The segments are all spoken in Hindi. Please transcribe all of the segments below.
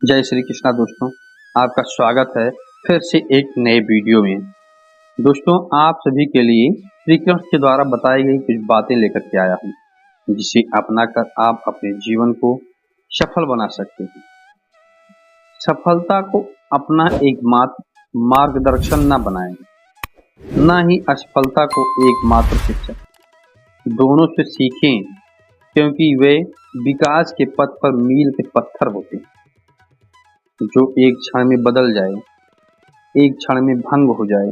जय श्री कृष्णा दोस्तों, आपका स्वागत है फिर से एक नए वीडियो में। दोस्तों, आप सभी के लिए श्री कृष्ण के द्वारा बताई गई कुछ बातें लेकर के आया हूँ, जिसे अपनाकर आप अपने जीवन को सफल बना सकते हैं। सफलता को अपना एकमात्र मार्गदर्शन न बनाएं, न ही असफलता को एकमात्र शिक्षक। दोनों से सीखें, क्योंकि वे विकास के पथ पर मील के पत्थर होते हैं, जो एक क्षण में बदल जाए, एक क्षण में भंग हो जाए।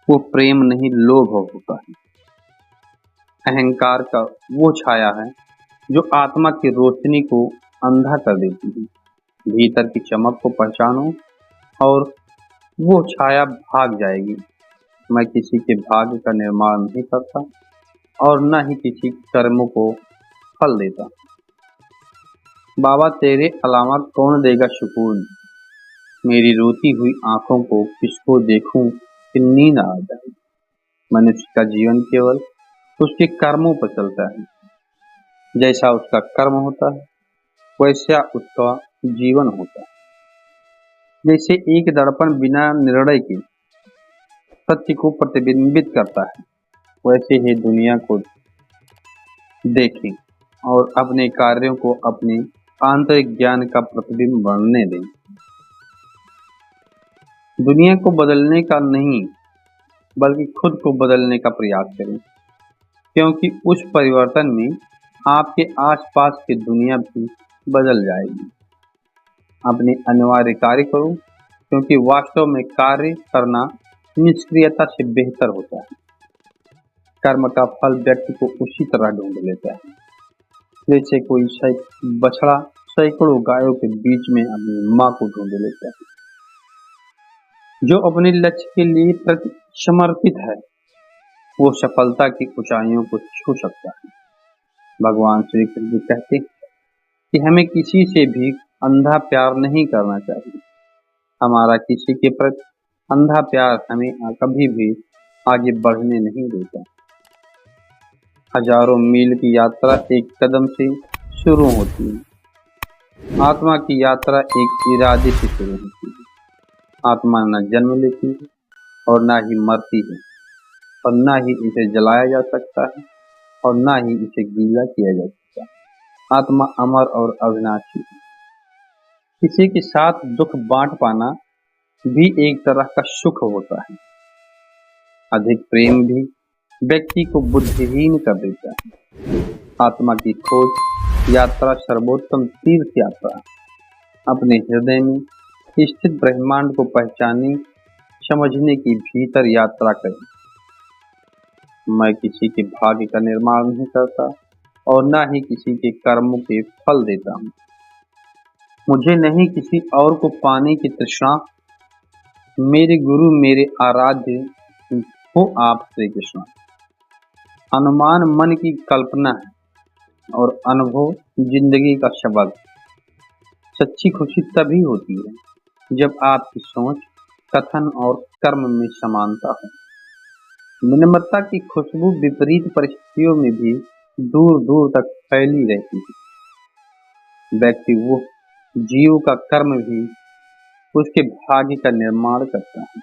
वो प्रेम नहीं, लोभ होता है। अहंकार का वो छाया है जो आत्मा की रोशनी को अंधा कर देती है। भीतर की चमक को पहचानो और वो छाया भाग जाएगी। मैं किसी के भाग्य का निर्माण नहीं करता और न ही किसी कर्मों को फल देता। बाबा, तेरे अलावा कौन देगा सुकून? मेरी रोती हुई आंखों को किसको देखूं कि नींद आ जाए। मनुष्य का जीवन केवल उसके कर्मों पर चलता है। जैसा उसका कर्म होता है वैसा उसका जीवन होता है। जैसे एक दर्पण बिना निर्णय के सत्य को प्रतिबिंबित करता है, वैसे ही दुनिया को देखें और अपने कार्यों को अपने आंतरिक ज्ञान का प्रतिबिंब बनने दें। दुनिया को बदलने का नहीं, बल्कि खुद को बदलने का प्रयास करें, क्योंकि उस परिवर्तन में आपके आसपास की दुनिया भी बदल जाएगी। अपने अनिवार्य कार्य करो, क्योंकि वास्तव में कार्य करना निष्क्रियता से बेहतर होता है। कर्म का फल व्यक्ति को उसी तरह ढूंढ लेता है, जैसे कोई बछड़ा सैकड़ों गायों के बीच में अपनी मां को ढूंढ लेता है। जो अपने लक्ष्य के लिए समर्पित है, वो सफलता की ऊंचाइयों को छू सकता है। भगवान श्री कृष्ण कहते हैं कि हमें किसी से भी अंधा प्यार नहीं करना चाहिए। हमारा किसी के प्रति अंधा प्यार हमें कभी भी आगे बढ़ने नहीं देता। हजारों मील की यात्रा एक कदम से शुरू होती है। आत्मा की यात्रा एक इरादे से शुरू होती है। आत्मा न जन्म लेती है और न ही मरती है, और न ही इसे जलाया जा सकता है और न ही इसे गीला किया जा सकता है। आत्मा अमर और अविनाशी है। किसी के साथ दुख बांट पाना भी एक तरह का सुख होता है। अधिक प्रेम भी व्यक्ति को बुद्धिहीन कर देता है। आत्मा की खोज यात्रा सर्वोत्तम तीर्थ यात्रा। अपने हृदय में स्थित ब्रह्मांड को पहचानने समझने की भीतर यात्रा करें। मैं किसी के भाग्य का निर्माण नहीं करता और न ही किसी के कर्मों के फल देता हूँ। मुझे नहीं किसी और को पाने की तृष्णा। मेरे गुरु मेरे आराध्य हो आप श्री कृष्ण। अनुमान मन की कल्पना है और अनुभव जिंदगी का शब्द। सच्ची खुशी तभी होती है जब आपकी सोच, कथन और कर्म में समानता हो। विनम्रता की खुशबू विपरीत परिस्थितियों में भी दूर दूर तक फैली रहती है। व्यक्ति वो जीव का कर्म भी उसके भाग्य का निर्माण करता है।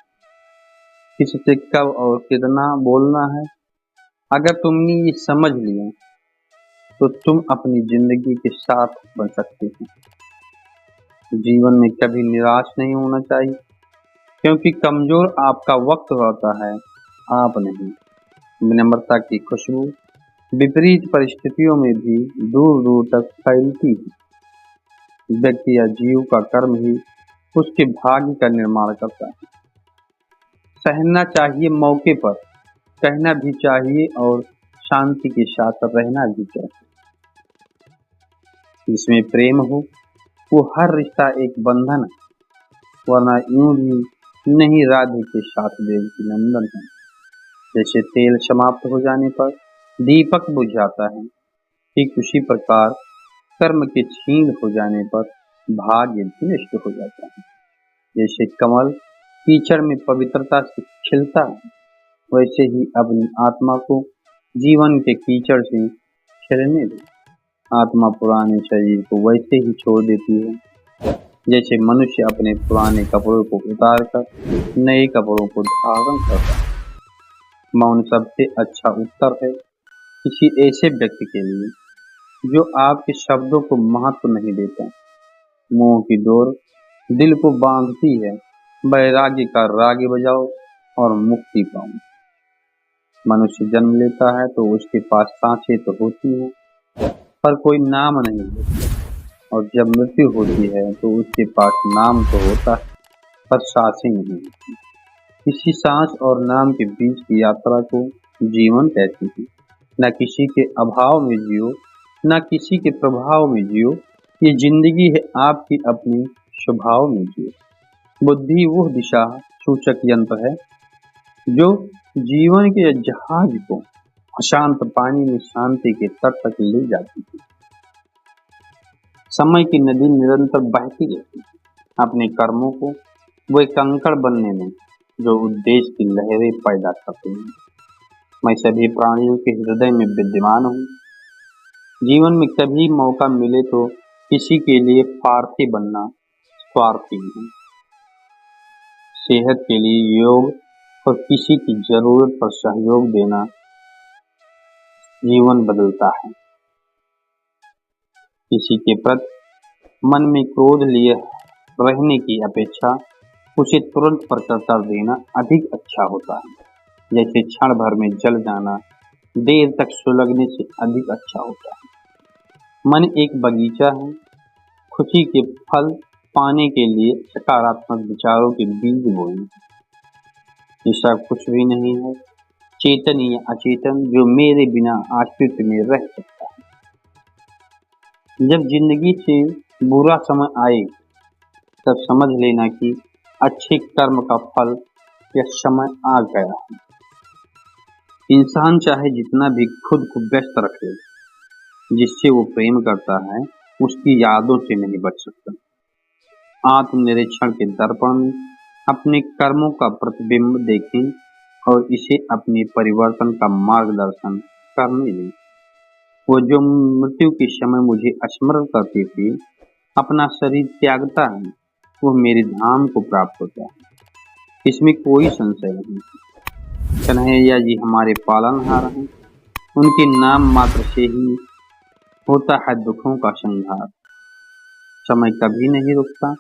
किससे कब और कितना बोलना है, अगर तुमने ये समझ लिया तो तुम अपनी जिंदगी के साथ बन सकते हो। जीवन में कभी निराश नहीं होना चाहिए, क्योंकि कमजोर आपका वक्त होता है, आप नहीं। विनम्रता की खुशबू विपरीत परिस्थितियों में भी दूर दूर तक फैलती है। व्यक्ति या जीव का कर्म ही उसके भाग्य का निर्माण करता है। सहना चाहिए मौके पर, कहना भी चाहिए और शांति के साथ रहना भी चाहिए। जिसमें प्रेम हो वो हर रिश्ता एक बंधन है, वरना यूं भी नहीं राधे के साथ देवकी नंदन है। जैसे तेल समाप्त हो जाने पर दीपक बुझ जाता है, ठीक उसी प्रकार कर्म के छीन हो जाने पर भाग्य भी नष्ट हो जाता है। जैसे कमल कीचड़ में पवित्रता से खिलता है, वैसे ही अपनी आत्मा को जीवन के कीचड़ से खिलने दे। आत्मा पुराने शरीर को वैसे ही छोड़ देती है जैसे मनुष्य अपने पुराने कपड़ों को उतारकर नए कपड़ों को धारण करता है। मौन सबसे अच्छा उत्तर है किसी ऐसे व्यक्ति के लिए जो आपके शब्दों को महत्व नहीं देता। मुंह की डोर दिल को बांधती है। वैराग्य का राग बजाओ और मुक्ति पाओ। मनुष्य जन्म लेता है तो उसके पास सांसें तो होती हैं, पर कोई नाम नहीं होता। और जब मृत्यु होती है तो उसके पास नाम तो होता है, पर सांसें नहीं होती। किसी सांस और नाम के बीच की यात्रा को जीवन कहते हैं। न किसी के अभाव में जियो, न किसी के प्रभाव में जियो। ये जिंदगी है आपकी अपनी स्वभाव में जियो। बुद्धि वह दिशा सूचक यंत्र है जो जीवन के जहाज को अशांत पानी में शांति के तट तक ले जाती है। समय की नदी निरंतर बहती रहती है, अपने कर्मों को वो एक कंकड़ बनने में जो उद्देश्य की लहरें पैदा करते हैं। मैं सभी प्राणियों के हृदय में विद्यमान हूँ। जीवन में कभी मौका मिले तो किसी के लिए स्वार्थी बनना स्वार्थी नहीं। सेहत के लिए योग और किसी की जरूरत पर सहयोग देना जीवन बदलता है। किसी के प्रति मन में क्रोध लिए रहने की अपेक्षा उसे तुरंत प्रकट कर देना अधिक अच्छा होता है। जैसे क्षण भर में जल जाना देर तक सुलगने से अधिक अच्छा होता है। मन एक बगीचा है। खुशी के फल पाने के लिए सकारात्मक विचारों के बीज बोएं। ये सब कुछ भी नहीं है, चेतन या अचेतन, जो मेरे बिना अस्तित्व में रह सकता है। जब जिंदगी से बुरा समय आए तब समझ लेना कि अच्छे कर्म का फल या समय आ गया है। इंसान चाहे जितना भी खुद को व्यस्त रखे, जिससे वो प्रेम करता है उसकी यादों से नहीं बच सकता। आत्मनिरीक्षण के दर्पण में अपने कर्मों का प्रतिबिंब देखें और इसे अपने परिवर्तन का मार्गदर्शन करने दें। वो जो मृत्यु के समय मुझे स्मरण करते थे, अपना शरीर त्यागता है, वो मेरे धाम को प्राप्त होता है। इसमें कोई संशय नहीं। कन्हैया जी हमारे पालनहार हैं। उनके नाम मात्र से ही होता है दुखों का संहार। समय कभी नहीं रुकता।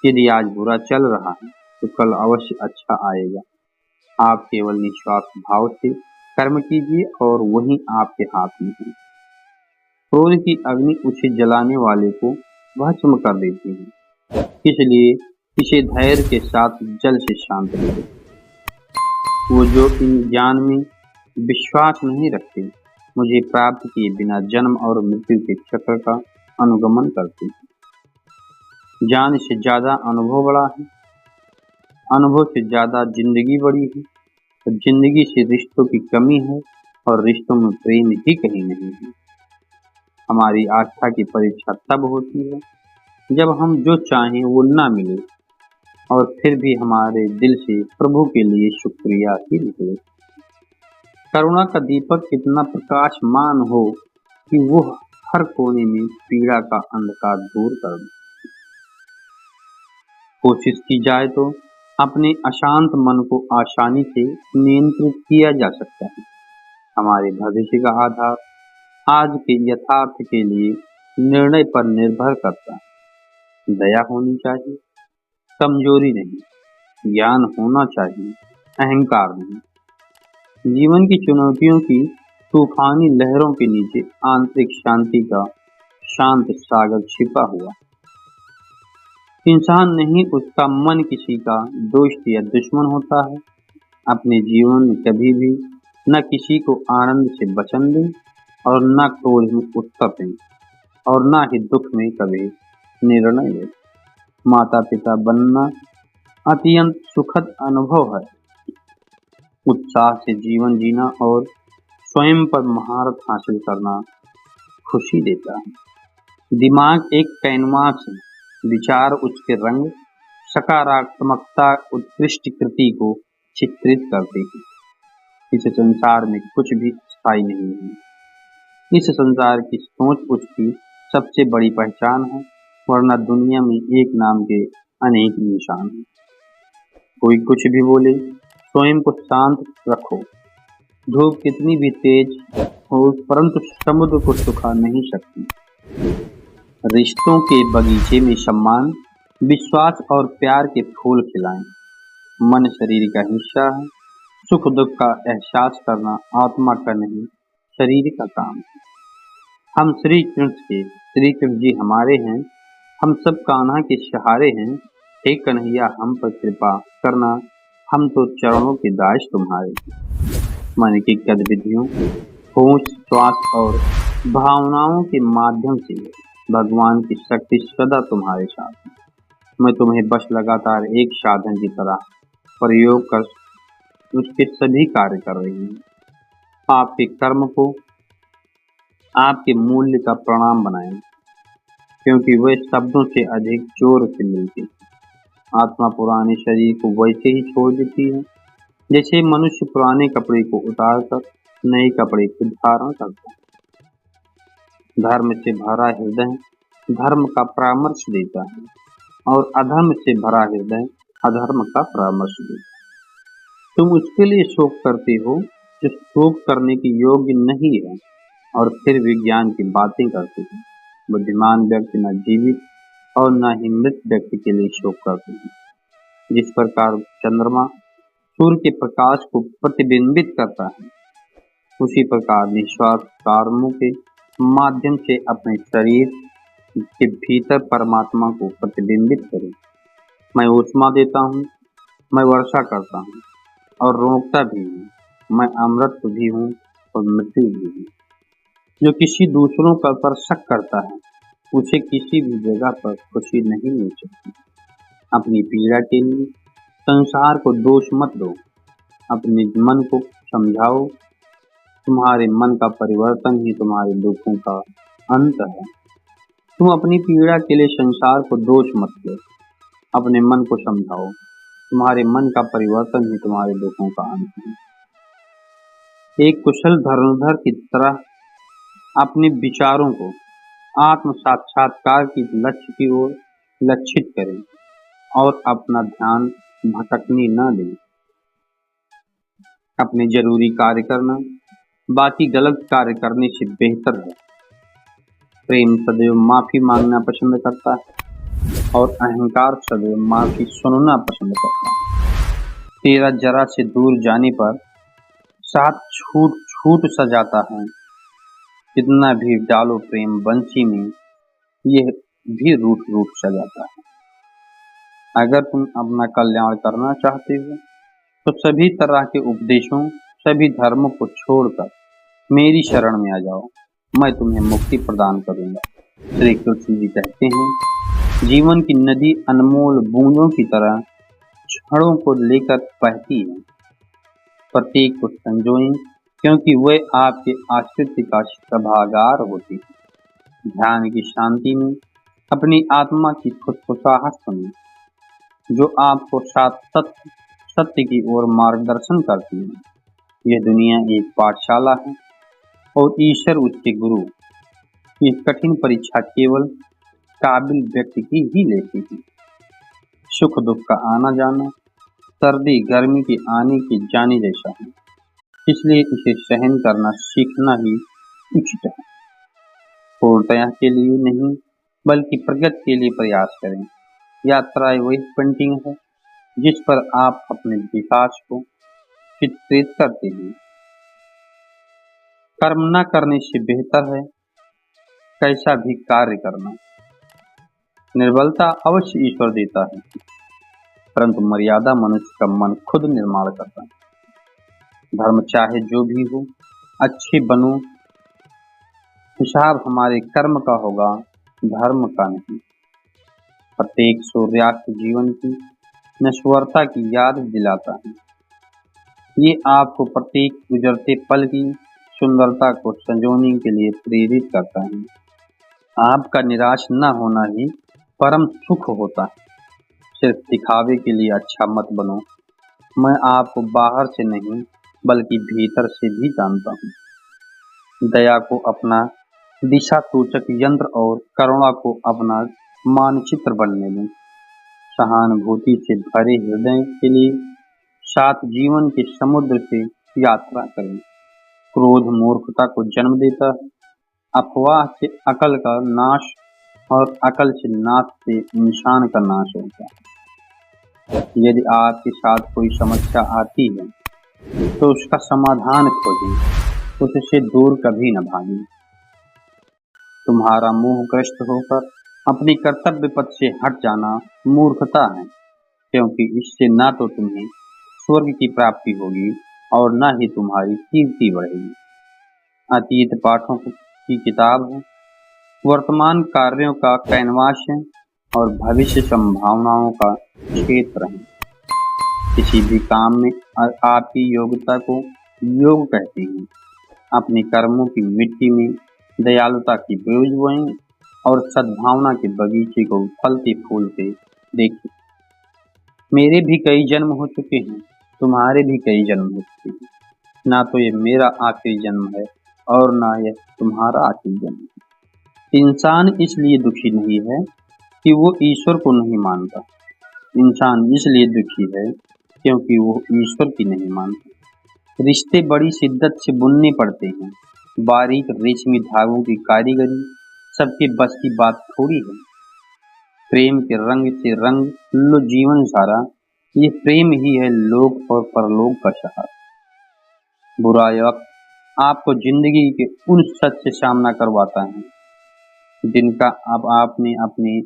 यदि आज बुरा चल रहा है तो कल अवश्य अच्छा आएगा। आप केवल निस्वार्थ भाव से कर्म कीजिए और वही आपके हाथ में है। क्रोध की अग्नि उसे जलाने वाले को भस्म कर देती है, इसलिए इसे धैर्य के साथ जल से शांत करें। वो जो इन ज्ञान में विश्वास नहीं रखते, मुझे प्राप्त किए बिना जन्म और मृत्यु के चक्र का अनुगमन करते हैं। ज्ञान से ज्यादा अनुभव बड़ा है, अनुभव से ज्यादा जिंदगी बड़ी है, तो जिंदगी से रिश्तों की कमी है और रिश्तों में प्रेम ही कहीं नहीं है। हमारी आस्था की परीक्षा तब होती है जब हम जो चाहें वो ना मिले और फिर भी हमारे दिल से प्रभु के लिए शुक्रिया ही निकले। करुणा का दीपक इतना प्रकाशमान हो कि वो हर कोने में पीड़ा का अंधकार दूर कर दे। कोशिश की जाए तो अपने अशांत मन को आसानी से नियंत्रित किया जा सकता है। हमारे भविष्य का आधार आज के यथार्थ के लिए निर्णय पर निर्भर करता है। दया होनी चाहिए, कमजोरी नहीं। ज्ञान होना चाहिए, अहंकार नहीं। जीवन की चुनौतियों की तूफानी लहरों के नीचे आंतरिक शांति का शांत सागर छिपा हुआ। इंसान नहीं, उसका मन किसी का दोस्त या दुश्मन होता है। अपने जीवन में कभी भी न किसी को आनंद से वचन दें और न क्रोध में उत्तर दें और न ही दुख में कभी निर्णय लें। माता पिता बनना अत्यंत सुखद अनुभव है। उत्साह से जीवन जीना और स्वयं पर महारत हासिल करना खुशी देता है। दिमाग एक कैनवास है। विचार उसके रंग, सकारात्मकता उत्कृष्ट कृति को चित्रित करती है। इस संसार में कुछ भी स्थायी नहीं है। इस संसार की सोच उसकी सबसे बड़ी पहचान है। वरना दुनिया में एक नाम के अनेक निशान हैं। कोई कुछ भी बोले, स्वयं को शांत रखो। धूप कितनी भी तेज हो, परंतु समुद्र को सुखा नहीं सकती। रिश्तों के बगीचे में सम्मान, विश्वास और प्यार के फूल खिलाएं। मन शरीर का हिस्सा है। सुख दुख का एहसास करना आत्मा का नहीं, शरीर का काम है। हम श्री कृष्ण जी हमारे हैं। हम सब कान्हा के सहारे हैं। हे कन्हैया, हम पर कृपा करना, हम तो चरणों के दास तुम्हारे हैं। मन की गतिविधियों, होश, श्वास और भावनाओं के माध्यम से भगवान की शक्ति सदा तुम्हारे साथ है। मैं तुम्हें बस लगातार एक साधन की तरह प्रयोग कर उसके सभी कार्य कर रही हूँ। आपके कर्म को आपके मूल्य का प्रणाम बनाएं, क्योंकि वे शब्दों से अधिक जोर से मिलती है। आत्मा पुराने शरीर को वैसे ही छोड़ देती है जैसे मनुष्य पुराने कपड़े को उतारकर नए कपड़े को धारण करता है। धर्म से भरा हृदय धर्म का परामर्श देता है और अधर्म से भरा हृदय अधर्म का परामर्श देता है। तुम उसके लिए शोक करते हो जो शोक करने के योग्य नहीं है, और फिर विज्ञान की बातें करते हो। बुद्धिमान व्यक्ति न जीवित और न ही मृत व्यक्ति के लिए शोक करते हैं। जिस प्रकार चंद्रमा सूर्य के प्रकाश को प्रतिबिंबित करता है, उसी प्रकार निस्वार्थ कर्मों के माध्यम से अपने शरीर के भीतर परमात्मा को प्रतिबिंबित करें। मैं ऊष्मा देता हूँ, मैं वर्षा करता हूँ और रोकता भी हूँ। मैं अमृत भी हूँ और मृत्यु भी हूँ। जो किसी दूसरों पर शक करता है, उसे किसी भी जगह पर खुशी नहीं मिल सकती। अपनी पीड़ा के लिए संसार को दोष मत दो, अपने मन को समझाओ। तुम्हारे मन का परिवर्तन ही तुम्हारे दुखों का अंत है। तुम अपनी पीड़ा के लिए संसार को दोष मत दो, अपने मन को समझाओ। तुम्हारे मन का परिवर्तन ही तुम्हारे दुखों का अंत है। एक कुशल धनुर्धर की तरह अपने विचारों को आत्म साक्षात्कार की लक्ष्य की ओर लक्षित करें और अपना ध्यान भटकने न दें। अपने जरूरी कार्य करना बाकी गलत कार्य करने से बेहतर है। प्रेम सदैव माफी मांगना पसंद करता है और अहंकार सदैव माफी सुनना पसंद करता है। तेरा जरा से दूर जाने पर साथ छूट छूट सा जाता है। कितना भी डालो प्रेम बंसी में, यह भी रूठ रूठ सा जाता है। अगर तुम अपना कल्याण करना चाहते हो तो सभी तरह के उपदेशों, सभी धर्मों को छोड़कर मेरी शरण में आ जाओ। मैं तुम्हें मुक्ति प्रदान करूंगा। श्री कृष्ण जी कहते हैं, जीवन की नदी अनमोल बूंदों की तरह क्षणों को लेकर बहती है। प्रत्येक को संजोएं, क्योंकि वे आपके आश्रित का सभागार होती है। ध्यान की शांति में अपनी आत्मा की फुसफुसाहट सुनें, जो आपको सत्य की ओर मार्गदर्शन करती है। यह दुनिया एक पाठशाला है और ईश्वर उसके गुरु। ये कठिन परीक्षा केवल काबिल व्यक्ति की ही लेती है। सुख दुख का आना जाना सर्दी गर्मी के आने के जाने जैसा है, इसलिए इसे सहन करना सीखना ही उचित है। पूर्णतया के लिए नहीं, बल्कि प्रगति के लिए प्रयास करें। यात्रा वही पेंटिंग है जिस पर आप अपने विकास को चित्रित करते हैं। कर्म न करने से बेहतर है कैसा भी कार्य करना। निर्बलता अवश्य ईश्वर देता है, परंतु मर्यादा मनुष्य का मन खुद निर्माण करता है। धर्म चाहे जो भी हो, अच्छे बनो। हिसाब हमारे कर्म का होगा, धर्म का नहीं। प्रत्येक सूर्यास्त जीवन की नश्वरता की याद दिलाता है। ये आपको प्रत्येक गुजरते पल की सुंदरता को संजोने के लिए प्रेरित करता है। आपका निराश न होना ही परम सुख होता है। सिर्फ दिखावे के लिए अच्छा मत बनो। मैं आपको बाहर से नहीं, बल्कि भीतर से भी जानता हूँ। दया को अपना दिशा सूचक यंत्र और करुणा को अपना मानचित्र बनने दें। सहानुभूति से भरे हृदय के लिए साथ जीवन के समुद्र से यात्रा करें। क्रोध मूर्खता को जन्म देता है, अफवाह से अकल का नाश और अकल से नाश से इंसान का नाश होता है। यदि आपके साथ कोई समस्या आती है तो उसका समाधान खोजें, उससे दूर कभी न भागें। तुम्हारा मोहग्रस्त होकर अपनी कर्तव्य पथ से हट जाना मूर्खता है, क्योंकि इससे न तो तुम्हें स्वर्ग की प्राप्ति होगी और न ही तुम्हारी कीर्ति बढ़ेगी। अतीत पाठों की किताब है, वर्तमान कार्यों का कैनवास है और भविष्य संभावनाओं का क्षेत्र है। किसी भी काम में आपकी योग्यता को योग कहते हैं। अपने कर्मों की मिट्टी में दयालुता की बीज बोएं और सद्भावना के बगीचे को फलते फूलते देखें। मेरे भी कई जन्म हो चुके हैं, तुम्हारे भी कई जन्म हो चुके हैं। ना तो ये मेरा आखिरी जन्म है और ना यह तुम्हारा आखिरी जन्म है। इंसान इसलिए दुखी नहीं है कि वो ईश्वर को नहीं मानता। इंसान इसलिए दुखी है क्योंकि वो ईश्वर की नहीं मानता। रिश्ते बड़ी शिद्दत से बुनने पड़ते हैं। बारीक रेशमी धागों की कारीगरी सबके बस की बात थोड़ी है। प्रेम के रंग से रंग लो जीवन सारा, ये प्रेम ही है लोक और परलोक का सहारा। बुरा वक्त आपको जिंदगी के उन सच से सामना करवाता है जिनका अब आपने अपने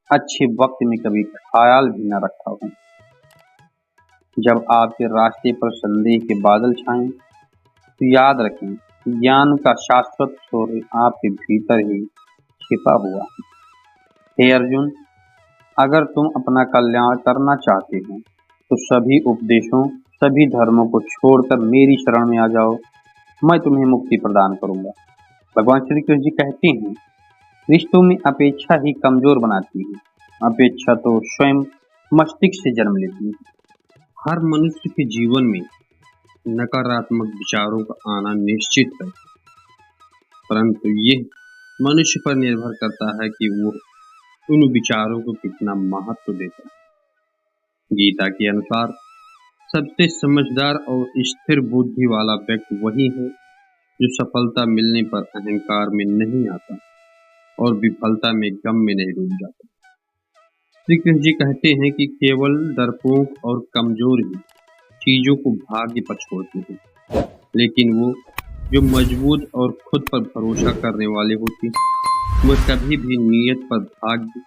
अच्छे वक्त में कभी ख्याल भी न रखा हो। जब आपके रास्ते पर संदेह के बादल छाएं तो याद रखें, ज्ञान का शाश्वत सूर्य आपके भीतर ही छिपा हुआ है। हे अर्जुन, अगर तुम अपना कल्याण करना चाहते हो तो सभी उपदेशों, सभी धर्मों को छोड़कर मेरी शरण में आ जाओ, मैं तुम्हें मुक्ति प्रदान करूंगा। भगवान श्री कृष्ण जी कहते हैं, रिश्तों में अपेक्षा ही कमजोर बनाती है। अपेक्षा तो स्वयं मस्तिष्क से जन्म लेती है। हर मनुष्य के जीवन में नकारात्मक विचारों का आना निश्चित है, परंतु यह मनुष्य पर निर्भर करता है कि वो उन विचारों को कितना महत्व देता है। गीता के अनुसार सबसे समझदार और स्थिर बुद्धि वाला व्यक्ति वही है जो सफलता मिलने पर अहंकार में नहीं आता और विफलता में गम में नहीं डूब जाता। श्री कृष्ण जी कहते हैं कि केवल डरपोक और कमजोर ही चीजों को भाग्य पर छोड़ते हैं, लेकिन वो जो मजबूत और खुद पर भरोसा करने वाले होते हैं वो कभी भी नियत पर भाग्य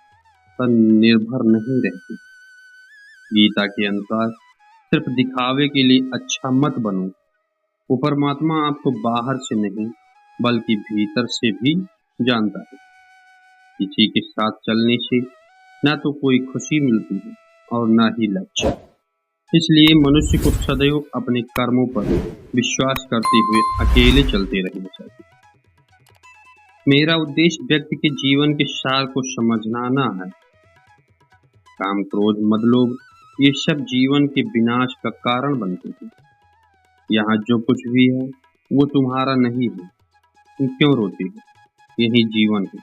पर निर्भर नहीं रहते। गीता के अनुसार सिर्फ दिखावे के लिए अच्छा मत बनो। वो परमात्मा आपको बाहर से नहीं बल्कि भीतर से भी जानता है। किसी के साथ चलने से न तो कोई खुशी मिलती है और न ही लक्ष्य। इसलिए मनुष्य को सदैव अपने कर्मों पर विश्वास करते हुए अकेले चलते रहना चाहिए। मेरा उद्देश्य व्यक्ति के जीवन के सार को समझना है। काम, क्रोध, मद, लोभ ये सब जीवन के विनाश का कारण बनते हैं। यहाँ जो कुछ भी है वो तुम्हारा नहीं है, तुम क्यों रोते हो? यही जीवन है।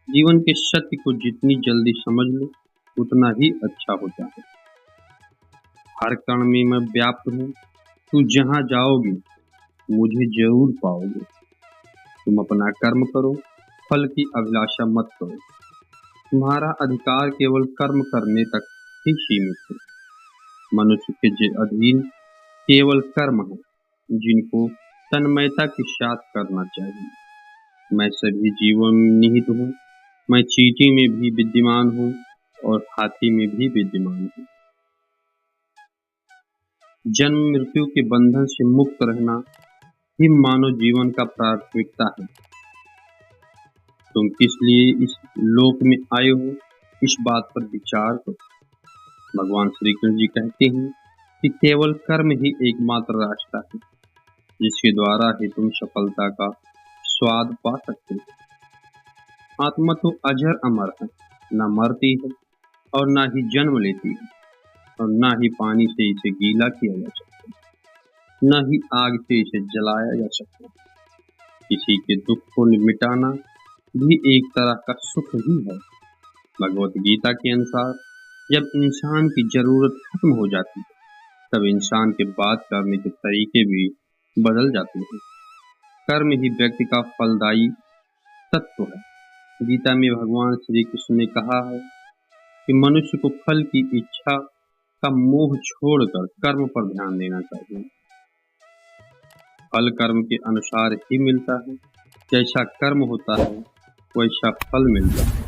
जीवन के सत्य को जितनी जल्दी समझ लो उतना ही अच्छा होता है। हर कण में मैं व्याप्त हूँ, तू जहाँ जाओगे मुझे जरूर पाओगे। तुम अपना कर्म करो, फल की अभिलाषा मत करो। तुम्हारा अधिकार केवल कर्म करने तक ही सीमित है। मनुष्य के अधीन केवल कर्म है जिनको तन्मयता के साथ करना चाहिए। मैं सभी जीवों में निहित हूँ। मैं चींटी में भी विद्यमान हूँ और हाथी में भी विद्यमान हूँ। जन्म मृत्यु के बंधन से मुक्त रहना ही मानव जीवन का प्राथमिकता है। तुम किस लिए इस लोक में आए हो, इस बात पर विचार करो। भगवान श्री कृष्ण जी कहते हैं कि केवल कर्म ही एकमात्र रास्ता है जिसके द्वारा ही तुम सफलता का स्वाद पा सकते हो। आत्मा तो अजर अमर है, न मरती है और न ही जन्म लेती है और न ही पानी से इसे गीला किया जा सकता, न ही आग से इसे जलाया जा सकता। किसी के दुख को मिटाना भी एक तरह का सुख ही है। भगवत गीता के अनुसार जब इंसान की जरूरत खत्म हो जाती है तब इंसान के बात करने के तरीके भी बदल जाते हैं। कर्म ही व्यक्ति का फलदायी तत्व है। गीता में भगवान श्री कृष्ण ने कहा है कि मनुष्य को फल की इच्छा का मोह छोड़कर कर्म पर ध्यान देना चाहिए। फल कर्म के अनुसार ही मिलता है। जैसा कर्म होता है वैसा फल मिलता है।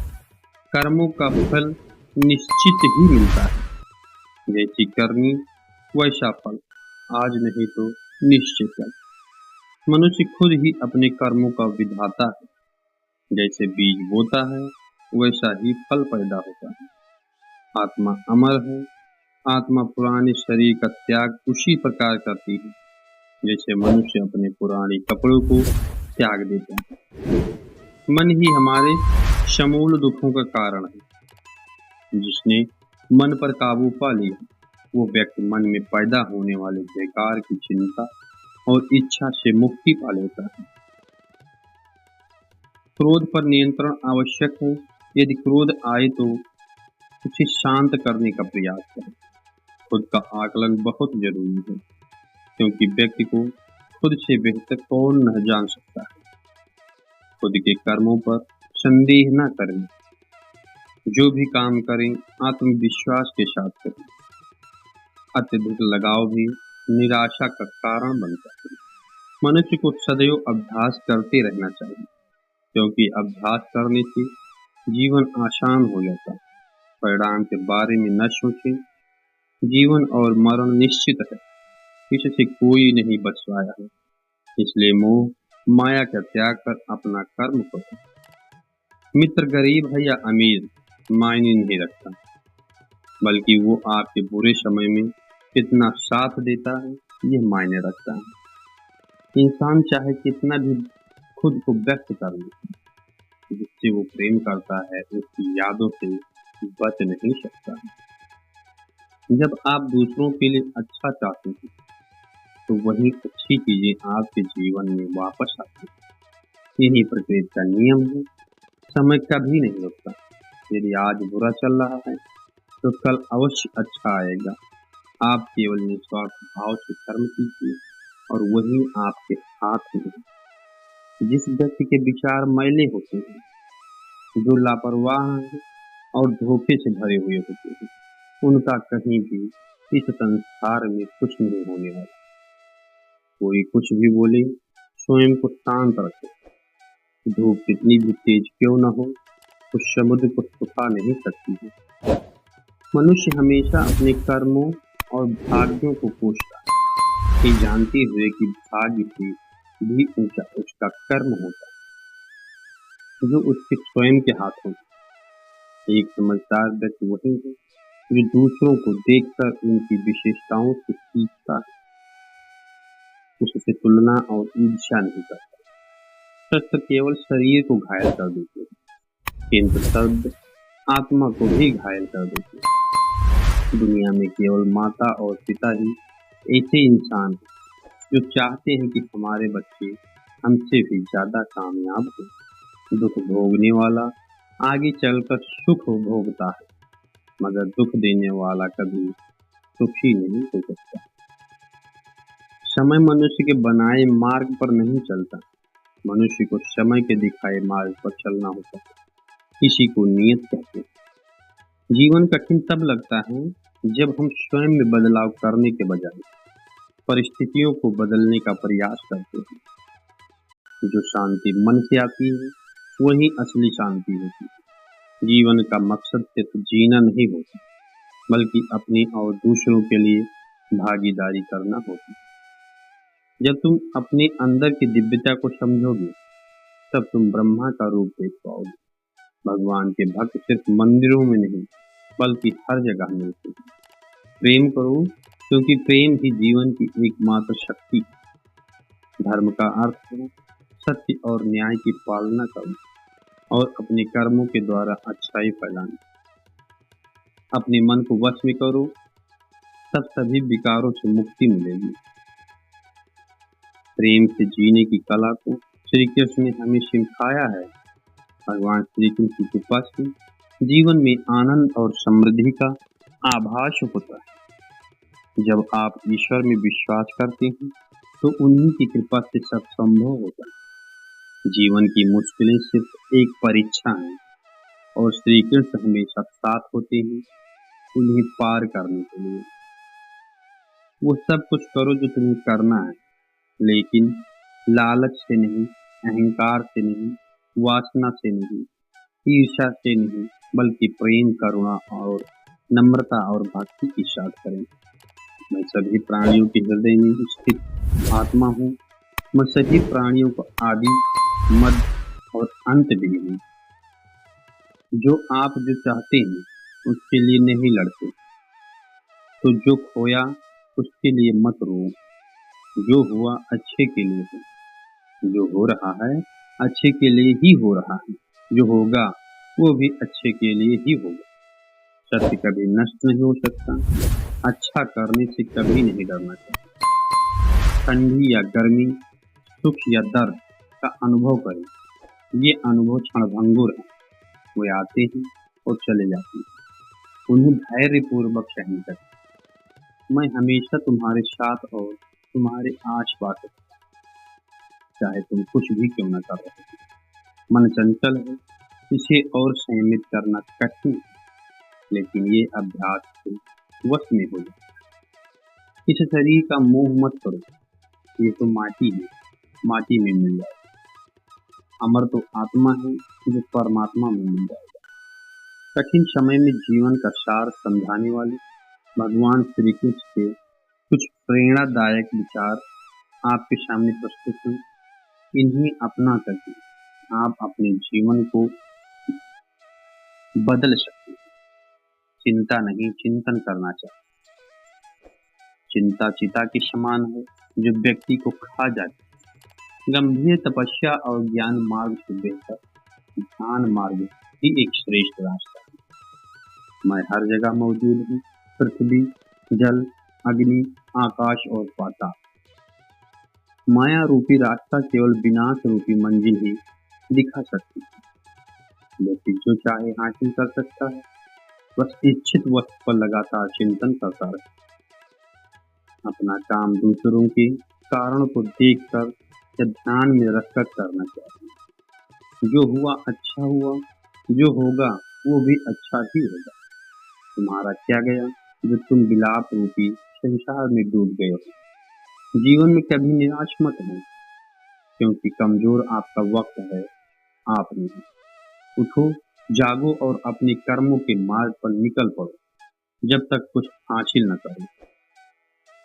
कर्मों का फल निश्चित ही मिलता है। जैसी करनी वैसा फल, आज नहीं तो निश्चित है। मनुष्य खुद ही अपने कर्मों का विधाता है। जैसे बीज बोता है वैसा ही फल पैदा होता है। आत्मा अमर है। आत्मा पुराने शरीर का त्याग उसी प्रकार करती है जैसे मनुष्य अपने पुराने कपड़ों को त्याग देता है। मन ही हमारे समूल दुखों का कारण है। जिसने मन पर काबू पा लिया वो व्यक्ति मन में पैदा होने वाले बेकार की चिंता और इच्छा से मुक्ति पा लेता है। क्रोध पर नियंत्रण आवश्यक है। यदि क्रोध आए तो उसे शांत करने का प्रयास करें। खुद का आकलन बहुत जरूरी है क्योंकि व्यक्ति को खुद से बेहतर कौन न जान सकता है। खुद के कर्मों पर संदेह न करें। जो भी काम करें आत्मविश्वास के साथ करें। अत्यधिक लगाव भी निराशा का कारण बनता है। मनुष्य को सदैव अभ्यास करते रहना चाहिए क्योंकि अभ्यास करने से जीवन आसान हो जाता है। परिणाम के बारे में न सोचें। जीवन और मरण निश्चित है। इससे कोई नहीं बच पाया है। इसलिए मोह माया का त्याग कर अपना कर्म करो। मित्र गरीब है या अमीर मायने नहीं रखता, बल्कि वो आपके बुरे समय में कितना साथ देता है ये मायने रखता है। इंसान चाहे कितना भी खुद को व्यक्त कर ले, जिससे वो प्रेम करता है उसकी यादों से बच नहीं सकता। जब आप दूसरों के लिए अच्छा चाहते हैं तो वही अच्छी चीजें आपके जीवन में वापस आती हैं। यही प्रकृति का नियम है। समय कभी नहीं रुकता। यदि आज बुरा चल रहा है तो कल अवश्य अच्छा आएगा। आप केवल निस्वार्थ भाव से कर्म कीजिए और वही आपके हाथ में है। जिस व्यक्ति के विचार मैले होते हैं, जो लापरवाह हैं और धोखे से भरे हुए होते हैं, उनका कहीं भी इस संसार में कुछ नहीं होने वाला। कोई कुछ भी बोले, स्वयं को शांत रखे। धूप कितनी भी तेज क्यों न हो, उस समुद्र को सुखा नहीं सकती है। मनुष्य हमेशा अपने कर्मों और भाग्यों को कोसता है, ये जानते हुए कि भाग्य से भी ऊंचा उसका कर्म होता है जो उसके स्वयं के हाथों में। एक समझदार व्यक्ति वही है जो दूसरों को देखकर उनकी विशेषताओं से सीखता है, उससे तुलना और ईर्ष्या नहीं करता। शस्त्र केवल शरीर को घायल कर देते हैं किंतु शब्द आत्मा को भी घायल कर देते हैं। दुनिया में केवल माता और पिता ही ऐसे इंसान हैं जो चाहते हैं कि हमारे बच्चे हमसे भी ज्यादा कामयाब हो। दुख भोगने वाला आगे चलकर सुख भोगता है, मगर दुख देने वाला कभी सुखी नहीं हो सकता। समय मनुष्य के बनाए मार्ग पर नहीं चलता, मनुष्य को समय के दिखाए मार्ग पर चलना होता है। इसी को नियत कहते हैं। जीवन कठिन तब लगता है जब हम स्वयं में बदलाव करने के बजाय परिस्थितियों को बदलने का प्रयास करते हैं। जो शांति मन से आती है वही असली शांति होती है। जीवन का मकसद सिर्फ जीना नहीं होता, बल्कि अपने और दूसरों के लिए भागीदारी करना होता है। जब तुम अपने अंदर की दिव्यता को समझोगे तब तुम ब्रह्मा का रूप देख पाओगे। भगवान के भक्त सिर्फ मंदिरों में नहीं बल्कि हर जगह मिलते हैं। प्रेम करो क्योंकि प्रेम ही जीवन की एकमात्र शक्ति है। धर्म का अर्थ है सत्य और न्याय की पालना करना और अपने कर्मों के द्वारा अच्छाई फैलाना। अपने मन को वश में करो, तब सभी विकारों से मुक्ति मिलेगी। प्रेम से जीने की कला को श्री कृष्ण ने हमें सिखाया है। भगवान श्री कृष्ण की कृपा से जीवन में आनंद और समृद्धि का आभास होता है। जब आप ईश्वर में विश्वास करते हैं तो उन्हीं की कृपा से सब संभव होता है। जीवन की मुश्किलें सिर्फ एक परीक्षा है और श्री कृष्ण हमेशा साथ होते हैं उन्हें पार करने के लिए। वो सब कुछ करो जो तुम्हें करना है, लेकिन लालच से नहीं, अहंकार से नहीं, वासना से नहीं, ईर्ष्या से नहीं, बल्कि प्रेम, करुणा और नम्रता और भक्ति के साथ करें। मैं सभी प्राणियों के हृदय में स्थित आत्मा हूँ। मैं सभी प्राणियों को आदि, मध्य और अंत भी हूँ। जो आप जो चाहते हैं उसके लिए नहीं लड़ते, तो जो खोया उसके लिए मत रो। जो हुआ अच्छे के लिए है, जो हो रहा है अच्छे के लिए ही हो रहा है, जो होगा वो भी अच्छे के लिए ही होगा। सत्य कभी नष्ट नहीं हो सकता। अच्छा करने से कभी नहीं डरना चाहिए। ठंडी या गर्मी, सुख या दर्द का अनुभव करें। ये अनुभव क्षणभंगुर है। वे आते हैं और चले जाते हैं। उन्हें धैर्यपूर्वक सहन करें। मैं हमेशा तुम्हारे साथ और तुम्हारे आसपास हूं, चाहे तुम कुछ भी क्यों न कर रहे हो। मन चंचल है, इसे और संयमित करना कठिन है, लेकिन ये अभ्यास से वश में हो जाए। इस शरीर का मोह मत करो, ये तो माटी है, माटी में मिल जाए। अमर तो आत्मा है जो परमात्मा में मिल जाएगा। कठिन समय में जीवन का सार समझाने वाले भगवान श्री कृष्ण के कुछ प्रेरणादायक विचार आपके सामने प्रस्तुत हैं। इन्हें अपना करके आप अपने जीवन को बदल सकते हैं। चिंता नहीं, चिंतन करना चाहिए। चिंता चिता के समान है जो व्यक्ति को खा जाती है। गंभीर तपस्या और ज्ञान मार्ग से बेहतर ध्यान मार्ग ही एक श्रेष्ठ रास्ता है। मैं हर जगह मौजूद हूँ। पृथ्वी, जल, अग्नि, आकाश और पाताल। माया रूपी रास्ता केवल विनाश रूपी मंजिल ही दिखा सकती है। व्यक्ति जो चाहे हासिल कर सकता है, बस इच्छित वस्तु पर लगातार चिंतन करता रहे। अपना काम दूसरों के कारण को देखकर या ध्यान में रखकर करना चाहिए। जो हुआ अच्छा हुआ, जो होगा वो भी अच्छा ही होगा। तुम्हारा क्या गया जो तुम विलाप रूपी संसार में डूब गए हो। जीवन में कभी निराश मत हो, क्योंकि कमजोर आपका वक्त है, आप नहीं। उठो, जागो और अपने कर्मों के मार्ग पर निकल पड़ो, जब तक कुछ हासिल न करो।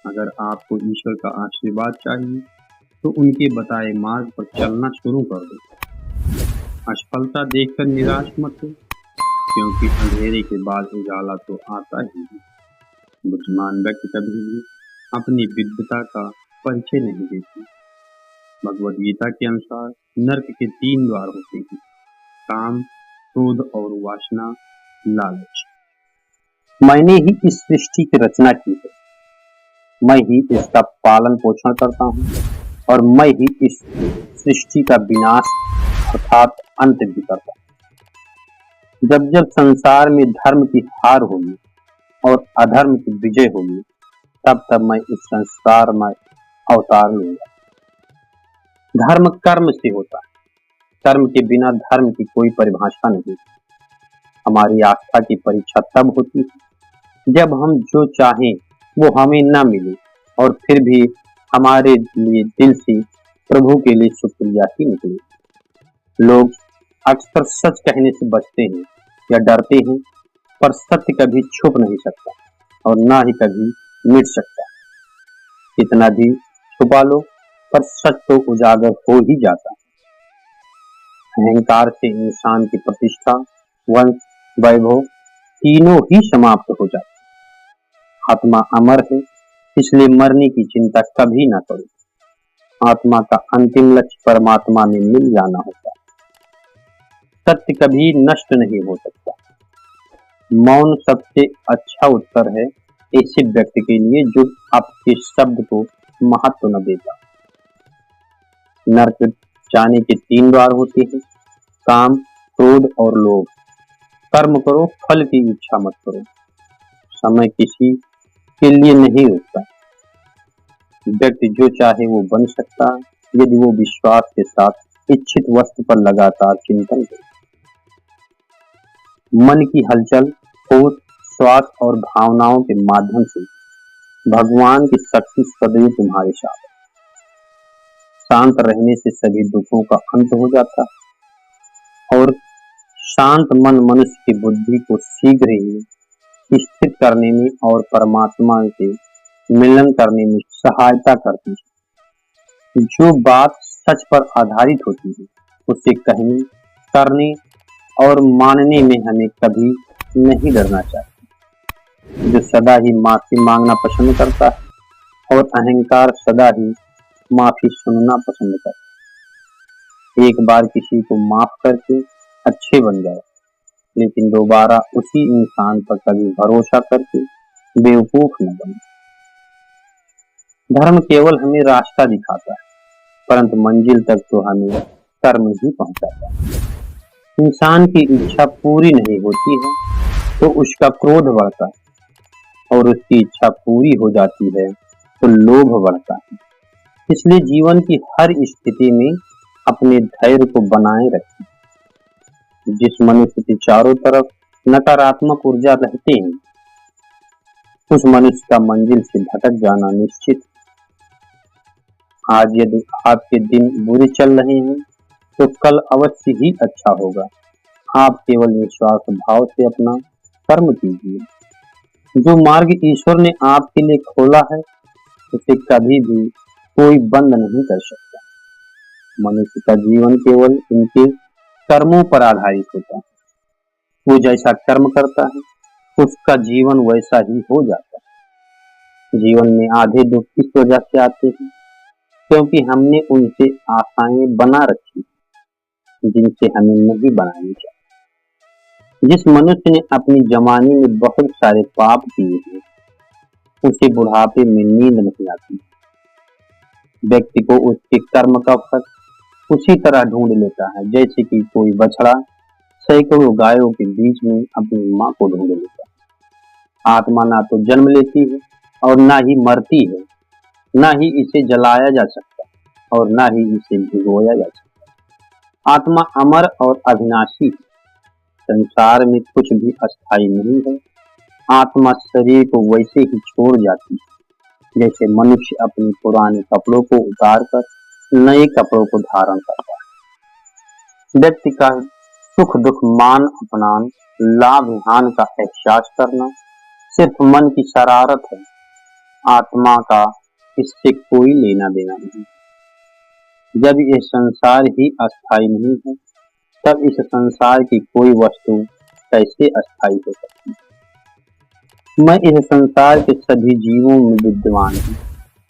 अगर आपको ईश्वर का आशीर्वाद चाहिए तो उनके बताए मार्ग पर चलना शुरू कर दो। असफलता देखकर निराश मत हो, क्योंकि अंधेरे के बाद उजाला तो आता ही है। बुद्धिमान व्यक्ति कभी भी अपनी विद्वता का परिचय नहीं देते। भगवद गीता के अनुसार नरक के 3 द्वार होते हैं: काम, क्रोध और वासना, लालच। मैंने ही इस सृष्टि की रचना की है। मैं ही इसका पालन पोषण करता हूँ और मैं ही इस सृष्टि का विनाश अर्थात अंत भी करता हूँ। जब जब संसार में धर्म की हार होगी और अधर्म की विजय होगी, तब तब मैं इस संसार में अवतार लूंगा। धर्म कर्म से होता है। कर्म के बिना धर्म की कोई परिभाषा नहीं। हमारी आस्था की परीक्षा तब होती है जब हम जो चाहें वो हमें न मिले और फिर भी हमारे लिए दिल से प्रभु के लिए शुक्रिया ही निकले। लोग अक्सर सच कहने से बचते हैं या डरते हैं, पर सत्य कभी छुप नहीं सकता और ना ही कभी मिट सकता। कितना भी छुपा लो, पर सच तो उजागर हो ही जाता है। अहंकार से इंसान की प्रतिष्ठा, वंश, वैभव तीनों ही समाप्त हो जाते। आत्मा अमर है, इसलिए मरने की चिंता कभी ना करो। आत्मा का अंतिम लक्ष्य परमात्मा में मिल जाना होता है। सत्य कभी नष्ट नहीं हो सकता। मौन सबसे अच्छा उत्तर है ऐसे व्यक्ति के लिए जो आपके शब्द को महत्व न देता। नरक जाने के 3 द्वार होते हैं: काम, क्रोध और लोभ। कर्म करो, फल की इच्छा मत करो। समय किसी के लिए नहीं रुकता। व्यक्ति जो चाहे वो बन सकता है, यदि वो विश्वास के साथ इच्छित वस्तु पर लगातार चिंतन करे। मन की हलचल, सोच, स्वाद और भावनाओं के माध्यम से भगवान की शक्ति सदैव तुम्हारे साथ है। शांत रहने से सभी दुखों का अंत हो जाता है और शांत मन मनुष्य की बुद्धि को शीघ्र ही स्थित करने में और परमात्मा से मिलन करने में सहायता करती है। जो बात सच पर आधारित होती है उसे कहने, करने और मानने में हमें कभी नहीं डरना चाहिए। जो सदा ही माफी मांगना पसंद करता है और अहंकार सदा ही माफी सुनना पसंद करता है। एक बार किसी को माफ करके अच्छे बन जाए, लेकिन दोबारा उसी इंसान पर कभी भरोसा करके बेवकूफ न बने। धर्म केवल हमें रास्ता दिखाता है, परंतु मंजिल तक तो हमें कर्म ही पहुंचाता है। इंसान की इच्छा पूरी नहीं होती है तो उसका क्रोध बढ़ता है और उसकी इच्छा पूरी हो जाती है तो लोभ बढ़ता है। इसलिए जीवन की हर स्थिति में अपने धैर्य को बनाए रखें। जिस मनुष्य के चारों तरफ नकारात्मक ऊर्जा रहते हैं, उस मनुष्य का मंजिल से भटक जाना निश्चित। आज यदि आपके दिन बुरे चल रहे हैं तो कल अवश्य ही अच्छा होगा। आप केवल विश्वास भाव से अपना कर्म कीजिए। जो मार्ग ईश्वर ने आपके लिए खोला है उसे कभी भी कोई बंद नहीं कर सकता। मनुष्य का जीवन केवल इनके कर्मों पर आधारित होता है। वो जैसा कर्म करता है उसका जीवन वैसा ही हो जाता है। जीवन में आधे दुख इस वजह से आते हैं क्योंकि हमने उनसे आशाएं बना रखी जिनसे हमें नहीं बनानी चाहिए। जिस मनुष्य ने अपनी जवानी में बहुत सारे पाप किए हैं उसे बुढ़ापे में नींद नहीं आती। व्यक्ति को उसके कर्म का फल उसी तरह ढूंढ लेता है जैसे कि कोई बछड़ा सैकड़ों गायों के बीच में अपनी मां को ढूंढ लेता है। आत्मा ना तो जन्म लेती है और ना ही मरती है, ना ही इसे जलाया जा सकता और ना ही इसे भिगोया जा सकता। आत्मा अमर और अविनाशी है। संसार में कुछ भी अस्थायी नहीं है। आत्मा शरीर को वैसे ही छोड़ जाती है जैसे मनुष्य अपने पुराने कपड़ों को उतार कर नए कपड़ों को धारण करता है। व्यक्ति का सुख दुख, मान अपमान, लाभ हानि का एहसास करना सिर्फ मन की शरारत है। आत्मा का इससे कोई लेना देना नहीं। जब यह संसार ही अस्थायी नहीं है तब इस संसार की कोई वस्तु कैसे अस्थायी हो सकती है। मैं इस संसार के सभी जीवों में विद्यमान हूँ।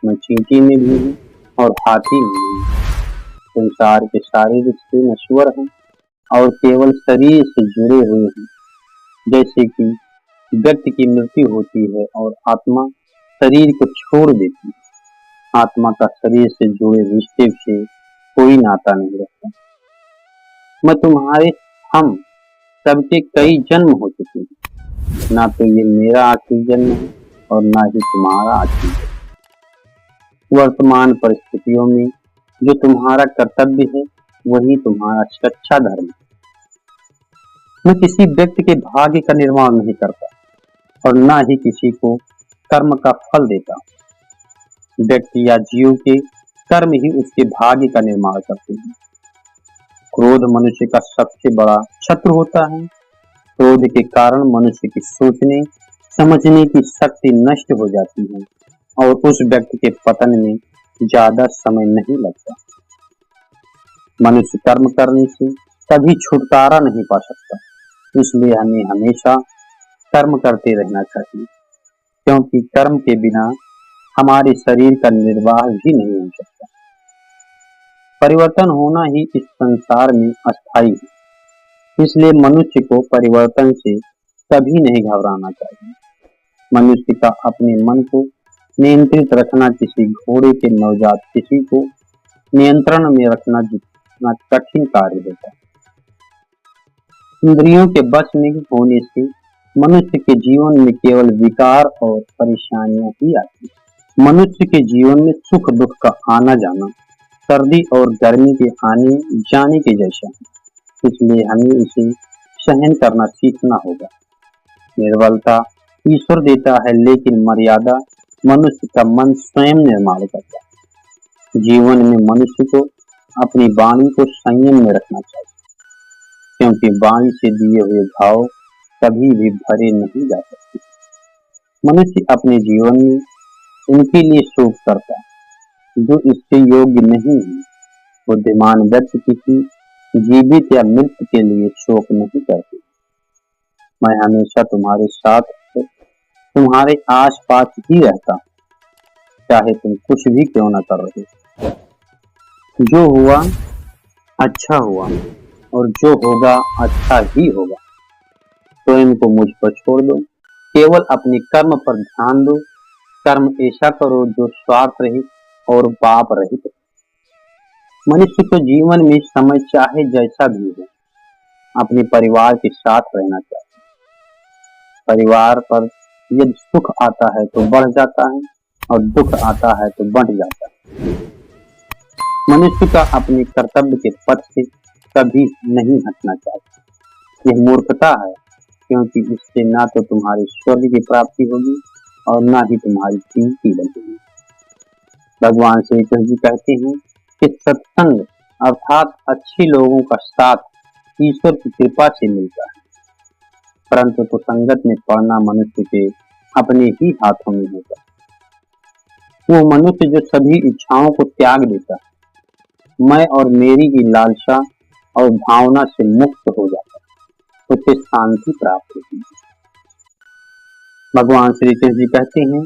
मैं चींटी में भी हूँ और हाथी में भी हूँ। संसार के सारे रिश्ते नश्वर हैं और केवल शरीर से जुड़े हुए हैं। जैसे कि व्यक्ति की मृत्यु होती है और आत्मा शरीर को छोड़ देती है। आत्मा का शरीर से जुड़े रिश्ते से कोई नाता नहीं रखता। मैं तुम्हारे, हम सबके कई जन्म हो चुके हैं। ना तो ये मेरा आखिरी जन्म है और ना ही तुम्हारा आखिरी जन्म। वर्तमान परिस्थितियों में जो तुम्हारा कर्तव्य है वही तुम्हारा सच्चा धर्म है। मैं किसी व्यक्ति के भाग्य का निर्माण नहीं करता और ना ही किसी को कर्म का फल देता। व्यक्ति या जीव के कर्म ही उसके भाग्य का निर्माण करते हैं। क्रोध मनुष्य का सबसे बड़ा शत्रु होता है। क्रोध के कारण मनुष्य की सोचने समझने की शक्ति नष्ट हो जाती है और उस व्यक्ति के पतन में ज्यादा समय नहीं लगता। मनुष्य कर्म करने से कभी छुटकारा नहीं पा सकता। इसलिए हमें हमेशा कर्म करते रहना चाहिए, क्योंकि कर्म के बिना हमारे शरीर का निर्वाह भी नहीं हो सकता। परिवर्तन होना ही इस संसार में अस्थायी है। इसलिए मनुष्य को परिवर्तन से कभी नहीं घबराना चाहिए। मनुष्य का अपने मन को नियंत्रित रखना किसी घोड़े के नवजात शिशु को नियंत्रण में रखना जितना कठिन कार्य होता है। इंद्रियों के बस में होने से मनुष्य के जीवन में केवल विकार और परेशानियां ही आती हैं। मनुष्य के जीवन में सुख दुख का आना जाना सर्दी और गर्मी के आने जाने के जैसा है, इसलिए हमें इसे सहन करना सीखना होगा। निर्बलता ईश्वर देता है, लेकिन मर्यादा मनुष्य का मन स्वयं निर्माण करता है। जीवन में मनुष्य को अपनी वाणी को संयम में रखना चाहिए, क्योंकि वाणी से दिए हुए घाव कभी भी भरे नहीं जा सकते। मनुष्य अपने जीवन में उनके लिए शोक करता है जो इसके योग्य नहीं है। बुद्धिमान व्यक्ति किसी जीवित या मृत के लिए शोक नहीं करते। मैं हमेशा तुम्हारे साथ तुम्हारे आस पास ही रहता, चाहे तुम कुछ भी क्यों न कर रहे। जो हुआ अच्छा हुआ और जो होगा अच्छा ही होगा। स्वयं को मुझ पर छोड़ दो, केवल अपने कर्म पर ध्यान दो। कर्म ऐसा करो जो स्वार्थ रहित और पाप रहित। मनुष्य को जीवन में समय चाहे जैसा भी हो अपने परिवार के साथ रहना चाहिए। परिवार पर यदि सुख आता है तो बढ़ जाता है और दुख आता है तो बढ़ जाता है। मनुष्य का अपने कर्तव्य के पथ से कभी नहीं हटना चाहिए। यह मूर्खता है, क्योंकि इससे ना तो तुम्हारी स्वर्ग की प्राप्ति होगी और ना ही तुम्हारी कीर्ति बढ़ेगी। भगवान श्री कृष्ण जी कहते हैं कि सत्संग अर्थात अच्छे लोगों का साथ ईश्वर की कृपा से मिलता है, परंतु तो संगत में पड़ना मनुष्य के अपने ही हाथों में होता है। वो मनुष्य जो सभी इच्छाओं को त्याग देता है, मैं और मेरी की लालसा और भावना से मुक्त हो जाता है, उसे शांति प्राप्त होती है। भगवान श्री कृष्ण जी कहते हैं,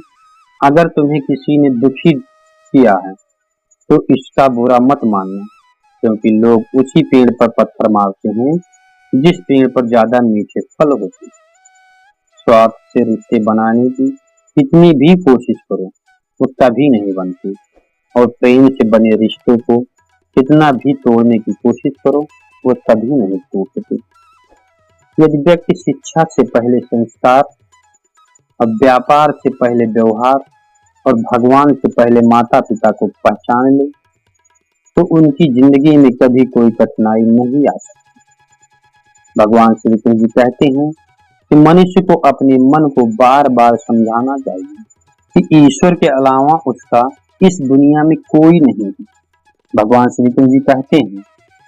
अगर तुम्हें किसी ने दुखी किया है तो इसका बुरा मत मानना, क्योंकि लोग उसी पेड़ पर पत्थर मारते हैं जिस पेड़ पर ज्यादा मीठे फल होते हैं। स्वार्थ से रिश्ते बनाने की कितनी भी कोशिश करो वो कभी नहीं बनती, और प्रेम से बने रिश्तों को कितना भी तोड़ने की कोशिश करो वो कभी नहीं टूटते। यदि व्यक्ति शिक्षा से पहले संस्कार और व्यापार से पहले व्यवहार और भगवान से पहले माता पिता को पहचान ले तो उनकी जिंदगी में कभी कोई कठिनाई नहीं आ सकती। भगवान श्री कृष्ण जी कहते हैं कि मनुष्य को अपने मन को बार बार समझाना चाहिए कि ईश्वर के अलावा उसका इस दुनिया में कोई नहीं है। भगवान श्री कृष्ण जी कहते हैं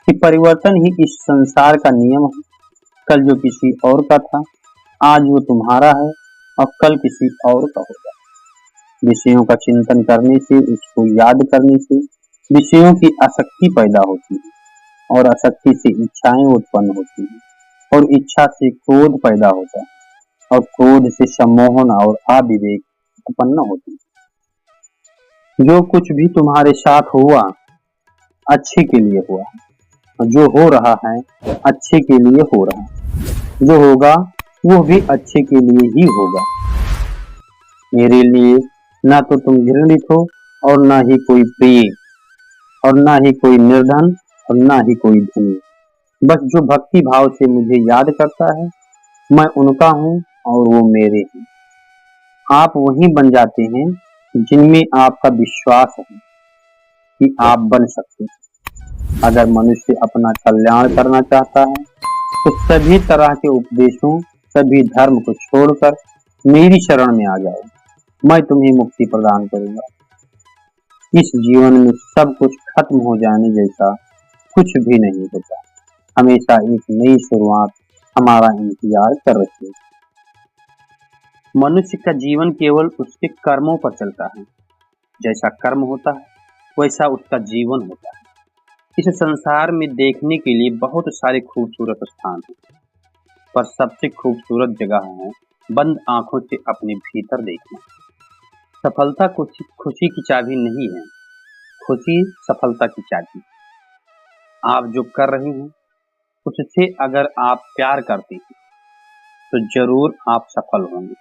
कि परिवर्तन ही इस संसार का नियम है। कल जो किसी और का था आज वो तुम्हारा है और कल किसी और का होगा। विषयों का चिंतन करने से, उसको याद करने से विषयों की आसक्ति पैदा होती है और आसक्ति से इच्छाएं उत्पन्न होती हैं और इच्छा से क्रोध पैदा होता है और क्रोध से सम्मोहन और अविवेक उत्पन्न होती है। जो कुछ भी तुम्हारे साथ हुआ अच्छे के लिए हुआ है, और जो हो रहा है अच्छे के लिए हो रहा है, जो होगा वो भी अच्छे के लिए ही होगा। मेरे लिए ना तो तुम घृणित हो और ना ही कोई प्रिय और ना ही कोई निर्धन और ना ही कोई धनी। बस जो भक्ति भाव से मुझे याद करता है मैं उनका हूँ और वो मेरे हैं। आप वही बन जाते हैं जिनमें आपका विश्वास है कि आप बन सकते हैं। अगर मनुष्य अपना कल्याण करना चाहता है तो सभी तरह के उपदेशों, सभी धर्म को छोड़कर मेरी शरण में आ जाओ, मैं तुम्हें मुक्ति प्रदान करूंगा। इस जीवन में सब कुछ खत्म हो जाने जैसा कुछ भी नहीं होता। हमेशा एक नई शुरुआत हमारा इंतजार कर रही है। मनुष्य का जीवन केवल उसके कर्मों पर चलता है। जैसा कर्म होता है वैसा उसका जीवन होता है। इस संसार में देखने के लिए बहुत सारे खूबसूरत स्थान हैं, पर सबसे खूबसूरत जगह है बंद आंखों से अपने भीतर देखना। सफलता खुशी की चाबी नहीं है, खुशी सफलता की चाबी। आप जो कर रहे हैं उससे अगर आप प्यार करते हैं तो जरूर आप सफल होंगे।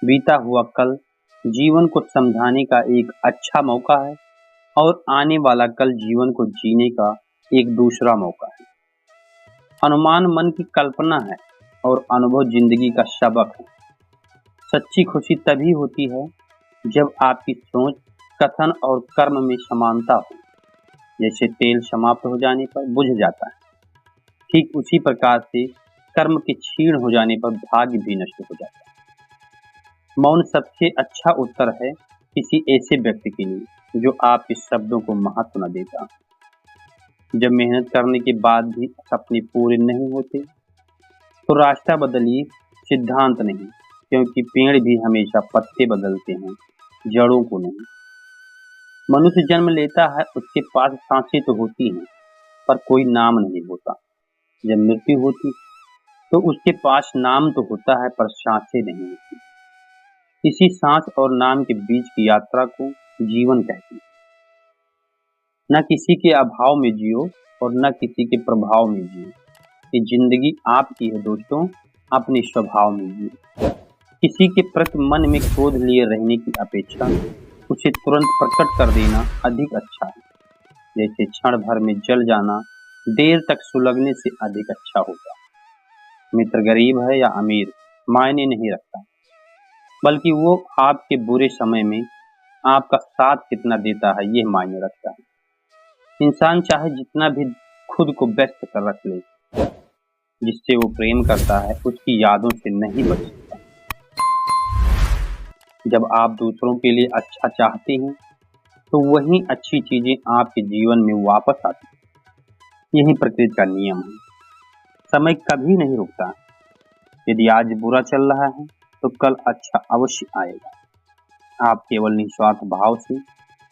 बीता हुआ कल जीवन को समझाने का एक अच्छा मौका है और आने वाला कल जीवन को जीने का एक दूसरा मौका है। अनुमान मन की कल्पना है और अनुभव जिंदगी का सबक है। सच्ची खुशी तभी होती है जब आपकी सोच, कथन और कर्म में समानता हो। जैसे तेल समाप्त हो जाने पर बुझ जाता है, ठीक उसी प्रकार से कर्म के क्षीण हो जाने पर भाग्य भी नष्ट हो जाता है। मौन सबसे अच्छा उत्तर है किसी ऐसे व्यक्ति के लिए जो आपके शब्दों को महत्व न देता। जब मेहनत करने के बाद भी सपने पूरे नहीं होते तो रास्ता बदलिए, सिद्धांत नहीं, क्योंकि पेड़ भी हमेशा पत्ते बदलते हैं, जड़ों को नहीं। मनुष्य जन्म लेता है, उसके पास सांसें तो होती हैं पर कोई नाम नहीं होता। जब मृत्यु होती तो उसके पास नाम तो होता है पर सांसें नहीं होती। इसी सांस और नाम के बीच की यात्रा को जीवन कहते हैं। न किसी के अभाव में जियो और न किसी के प्रभाव में जियो। ये जिंदगी आपकी है दोस्तों, अपने स्वभाव में जियो। किसी के प्रति मन में क्रोध लिए रहने की अपेक्षा उसे तुरंत प्रकट कर देना अधिक अच्छा है। जैसे क्षण भर में जल जाना देर तक सुलगने से अधिक अच्छा होगा। मित्र गरीब है या अमीर मायने नहीं रखता, बल्कि वो आपके बुरे समय में आपका साथ कितना देता है ये मायने रखता है। इंसान चाहे जितना भी खुद को व्यस्त कर रख ले, जिससे वो प्रेम करता है उसकी यादों से नहीं बच सकता। जब आप दूसरों के लिए अच्छा चाहते हैं तो वही अच्छी चीजें आपके जीवन में वापस आती हैं। यही प्रकृति का नियम है। समय कभी नहीं रुकता। यदि आज बुरा चल रहा है तो कल अच्छा अवश्य आएगा। आप केवल निस्वार्थ भाव से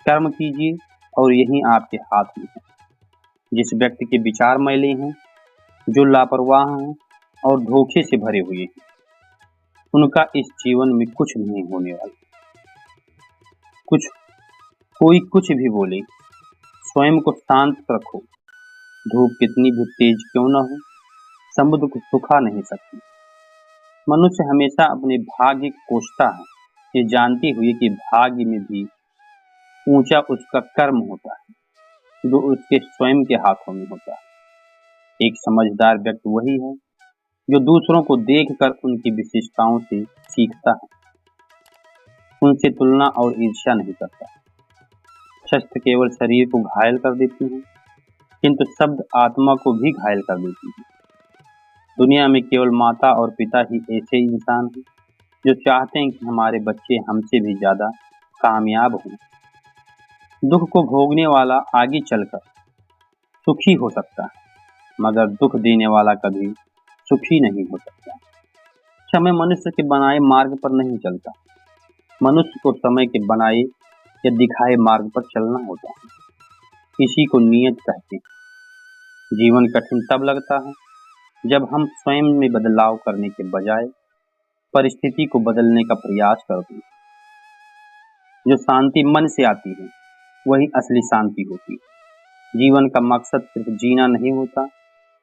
कर्म कीजिए और यही आपके हाथ में है। जिस व्यक्ति के विचार मैले हैं, जो लापरवाह हैं और धोखे से भरे हुए हैं, उनका इस जीवन में कुछ नहीं होने वाला। कोई कुछ भी बोले, स्वयं को शांत रखो। धूप कितनी भी तेज क्यों न हो, समुद्र को सुखा नहीं सकती। मनुष्य हमेशा अपने भाग्य को कोसता है, ये जानते हुए कि भाग्य में भी ऊंचा उसका कर्म होता है जो उसके स्वयं के हाथों में होता है। एक समझदार व्यक्ति वही है जो दूसरों को देखकर उनकी विशेषताओं से सीखता है, उनसे तुलना और ईर्ष्या नहीं करता। शस्त्र केवल शरीर को घायल कर देती हैं, किंतु शब्द आत्मा को भी घायल कर देती है। दुनिया में केवल माता और पिता ही ऐसे इंसान हैं जो चाहते हैं कि हमारे बच्चे हमसे भी ज्यादा कामयाब हों। दुख को भोगने वाला आगे चलकर सुखी हो सकता है, मगर दुख देने वाला कभी सुखी नहीं हो सकता। समय मनुष्य के बनाए मार्ग पर नहीं चलता, मनुष्य को समय के बनाए या दिखाए मार्ग पर चलना होता है। इसी को नियत कहते हैं। जीवन कठिन तब लगता है जब हम स्वयं में बदलाव करने के बजाय परिस्थिति को बदलने का प्रयास करते हैं। जो शांति मन से आती है वही असली शांति होती है। जीवन का मकसद सिर्फ जीना नहीं होता,